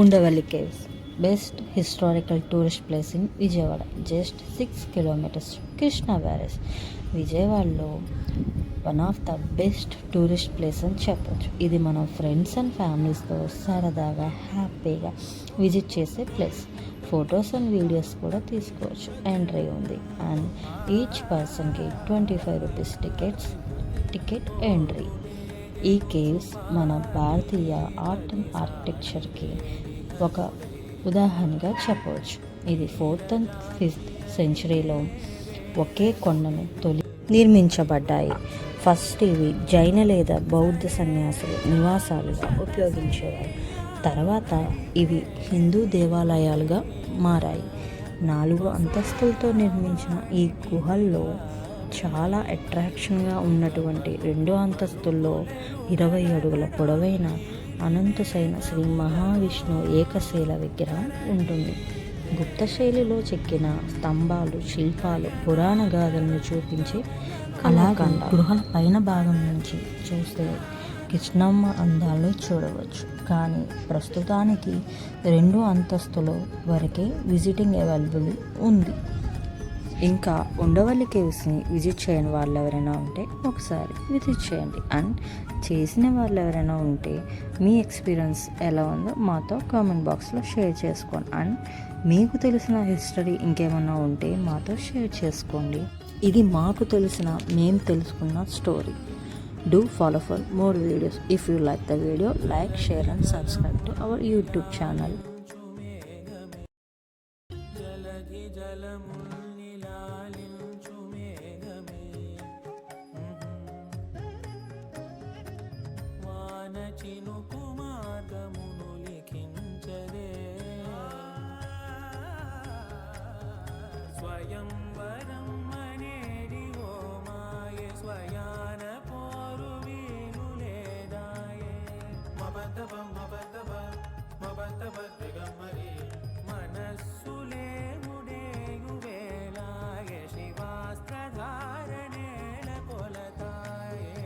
Undavalli caves, best historical tourist place in Vijayawada, just 6 kilometers Krishna barrage. విజయవాడలో one of the best tourist place అని చెప్పొచ్చు. ఇది మనం ఫ్రెండ్స్ అండ్ ఫ్యామిలీస్తో సరదాగా హ్యాపీగా విజిట్ చేసే ప్లేస్. ఫొటోస్ అండ్ వీడియోస్ కూడా తీసుకోవచ్చు. ఎంట్రీ ఉంది అండ్ ఈచ్ పర్సన్కి 25 రూపీస్ టికెట్ ఎంట్రీ. ఈ కేవ్స్ మన భారతీయ ఆర్ట్ అండ్ ఆర్కిటెక్చర్కి ఒక ఉదాహరణగా చెప్పవచ్చు. ఇది 4th and 5th centuryలో ఒకే కొండను నిర్మించబడ్డాయి. ఫస్ట్ ఇవి జైన లేదా బౌద్ధ సన్యాసులు నివాసాలుగా ఉపయోగించేవారు. తర్వాత ఇవి హిందూ దేవాలయాలుగా మారాయి. 4 అంతస్తులతో నిర్మించిన ఈ గుహల్లో చాలా అట్రాక్షన్గా ఉన్నటువంటి 2వ అంతస్తుల్లో 20 అడుగుల పొడవైన అనంతశయన శ్రీ మహావిష్ణు ఏకశైల విగ్రహం ఉంటుంది. గుప్త శైలిలో చెక్కిన స్తంభాలు, శిల్పాలు పురాణ గాథలను చూపించే కళాఖండ. గృహల పైన భాగం నుంచి చూస్తే కృష్ణమ్మ అందాలను చూడవచ్చు. కానీ ప్రస్తుతానికి 2 అంతస్తుల వరకే విజిటింగ్ అవైలబుల్ ఉంది. ఇంకా ఉండవల్లి కేవ్స్ని విజిట్ చేయని వాళ్ళు ఎవరైనా ఉంటే ఒకసారి విజిట్ చేయండి. అండ్ చేసిన వాళ్ళు ఎవరైనా ఉంటే మీ ఎక్స్పీరియన్స్ ఎలా ఉందో మాతో కామెంట్ బాక్స్లో షేర్ చేసుకోండి. అండ్ మీకు తెలిసిన హిస్టరీ ఇంకేమన్నా ఉంటే మాతో షేర్ చేసుకోండి. ఇది మాకు తెలిసిన, మేము తెలుసుకున్న story. Do follow for more videos. If you like the video, like, share and subscribe to our YouTube channel. స్వయంవరం అనేడి ఓ మాయ స్వయాన పోరు వీలు లేదాయే మబద్దబ దిగమ్మరి మనస్సులే ముడేయు వేలాయ శివాస్త్రధారణేల కొలతాయే.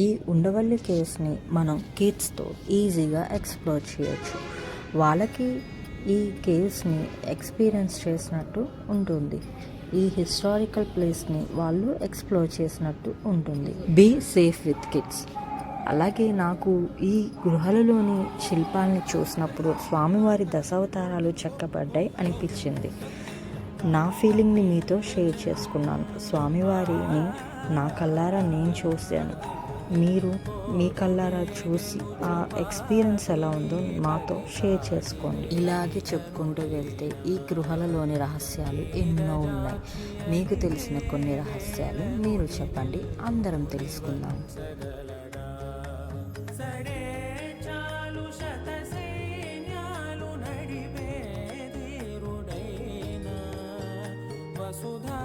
ఈ ఉండవల్లి కేవ్స్ని మనం కిడ్స్తో ఈజీగా ఎక్స్ప్లోర్ చేయొచ్చు. వాళ్ళకి ఈ కేవ్స్ని ఎక్స్పీరియన్స్ చేసినట్టు ఉంటుంది. ఈ హిస్టారికల్ ప్లేస్ని వాళ్ళు ఎక్స్ప్లోర్ చేసినట్టు ఉంటుంది. Be safe with kids. అలాగే నాకు ఈ గృహాలలోని శిల్పాలని చూసినప్పుడు స్వామివారి దశావతారాలు చెక్కబడ్డాయి అనిపించింది. నా ఫీలింగ్ని మీతో షేర్ చేసుకున్నాను. స్వామివారిని నా కళ్ళారా నేను చూశాను. మీరు మీ కళ్ళారా చూసి ఆ ఎక్స్పీరియన్స్ ఎలా ఉందో మాతో షేర్ చేసుకోండి. ఇలాగే చెప్పుకుంటూ వెళ్తే ఈ గృహాలలోని రహస్యాలు ఎన్నో ఉన్నాయి. మీకు తెలిసిన కొన్ని రహస్యాలు మీరు చెప్పండి, అందరం తెలుసుకుందాం. సడే చాలు శత సైన్యాలు నడిపే ధీరుడైన వసుధా